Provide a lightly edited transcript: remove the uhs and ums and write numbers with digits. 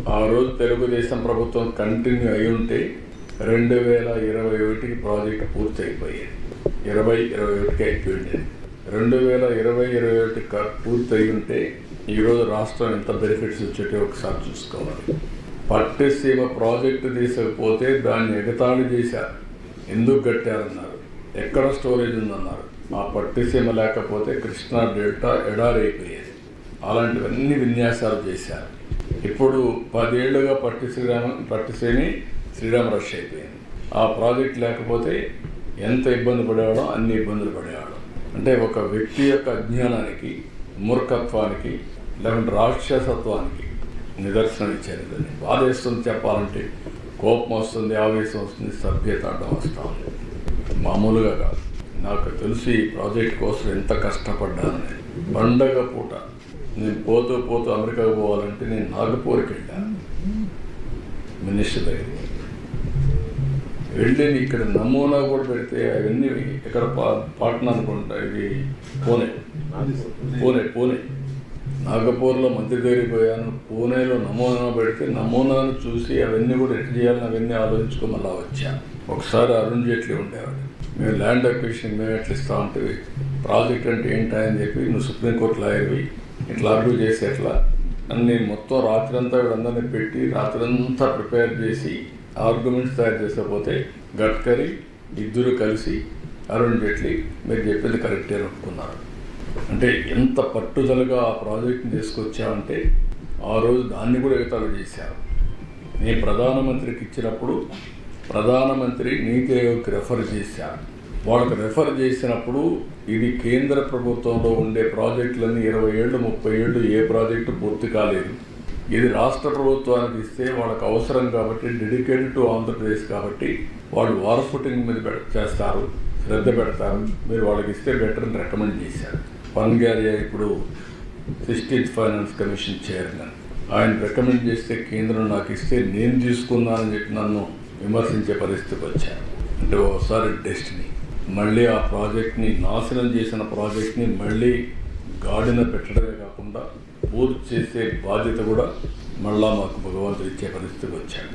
ఆ రోజు తెలుగుదేశం ప్రభుత్వం కంటిన్యూ అయి ఉంటే 2021కి ప్రాజెక్ట్ పూర్తి అయిపోయేది. 2021కి అయిపోయింది. 2020-21 పూర్తి అయి ఉంటే ఈరోజు రాష్ట్రం ఎంత బెనిఫిట్స్ వచ్చేటో ఒకసారి చూసుకోవాలి. పట్టిసీమ ప్రాజెక్టు తీసుకపోతే దాన్ని ఎగతాళి చేశారు. ఎందుకు కట్టారన్నారు, ఎక్కడ స్టోరేజ్ ఉందన్నారు. ఆ పట్టిసీమ లేకపోతే కృష్ణా డెల్టా ఎడారైపోయేది. అలాంటివన్నీ విన్యాసాలు చేశారు. ఇప్పుడు 10 ఏళ్లుగా పట్టిసీమి శ్రీరామ రష్ అయిపోయింది. ఆ ప్రాజెక్ట్ లేకపోతే ఎంత ఇబ్బంది పడేవాడో అన్ని ఇబ్బందులు పడేవాడు. అంటే ఒక వ్యక్తి యొక్క అజ్ఞానానికి, మూర్ఖత్వానికి, లేకుంటే రాక్షసత్వానికి నిదర్శనం ఇచ్చేది. బాధేస్తుంది చెప్పాలంటే, కోపం వస్తుంది, ఆవేశం వస్తుంది, సభ్యత అడ్డం వస్తూ ఉంది. మామూలుగా కాదు. నాకు తెలిసి ఈ ప్రాజెక్ట్ కోసం ఎంత కష్టపడ్డానని. పండగ పూట నేను పోతూ అమెరికాకు పోవాలంటే నేను నాగపూర్కి వెళ్ళాను. మినిస్టర్ దగ్గరికి వెళ్ళి ఇక్కడ నమూనా కూడా పెడితే అవన్నీ ఇక్కడ పాట్నా అనుకుంటా, ఇది పూణే నాగపూర్లో మంత్రి దగ్గరికి పోయాను. పూణేలో నమూనా పెడితే నమూనాను చూసి అవన్నీ కూడా ఎట్లా చేయాలని అవన్నీ ఆలోచించుకో మళ్ళా వచ్చాను. ఒకసారి అరుణ్ జైట్లీ ఉండేవాడు. మేము ల్యాండ్ అక్విజిషన్ మేము ఎట్లా ఇస్తా ఉంటే ప్రాజెక్ట్ అంటే ఏంటని చెప్పి నువ్వు సుప్రీంకోర్టు లాయర్వి ఇట్లా ఆర్గ్యూ చేసి ఎట్లా అన్ని మొత్తం రాత్రంతా వీళ్ళందరినీ పెట్టి రాత్రంతా ప్రిపేర్ చేసి ఆర్గ్యుమెంట్స్ తయారు చేసకపోతే గడ్కరీ ఇద్దరు కలిసి అరుణ్ జైట్లీ మీరు చెప్పింది కరెక్టే అని ఒప్పుకున్నారు. అంటే ఎంత పట్టుదలగా ఆ ప్రాజెక్ట్ని తీసుకొచ్చామంటే ఆ రోజు దాన్ని కూడా ఎగతాళి చేశారు. నేను ప్రధానమంత్రికి ఇచ్చినప్పుడు ప్రధానమంత్రి నీతి ఆయోగ్కి రెఫర్ చేశారు. వాళ్ళకి రెఫర్ చేసినప్పుడు ఇది కేంద్ర ప్రభుత్వంలో ఉండే ప్రాజెక్టులన్నీ 20 ఏళ్ళు 30 ఏళ్ళు ఏ ప్రాజెక్టు పూర్తి కాలేదు. ఇది రాష్ట్ర ప్రభుత్వానికి ఇస్తే వాళ్ళకి అవసరం కాబట్టి, డెడికేటెడ్ టు ఆంధ్రప్రదేశ్ కాబట్టి వాళ్ళు వార్ ఫుటింగ్ మీద చేస్తారు, శ్రద్ధ పెడతారు, మీరు వాళ్ళకి ఇస్తే బెటర్ అని రికమెండ్ చేశారు. పన్గారియా ఇప్పుడు 16th ఫైనాన్స్ కమిషన్ చైర్మన్, ఆయన రికమెండ్ చేస్తే కేంద్రం నాకు ఇస్తే నేను తీసుకున్నానని చెప్పి నన్ను విమర్శించే పరిస్థితికి వచ్చాను. అంటే ఒకసారి డెస్టినీ మళ్ళీ ఆ ప్రాజెక్ట్ని నాశనం చేసిన ప్రాజెక్ట్ని మళ్ళీ గాడిన పెట్టడమే కాకుండా పూర్తి చేసే బాధ్యత కూడా మళ్ళా మాకు భగవంతుడు ఇచ్చే పరిస్థితికి వచ్చాడు.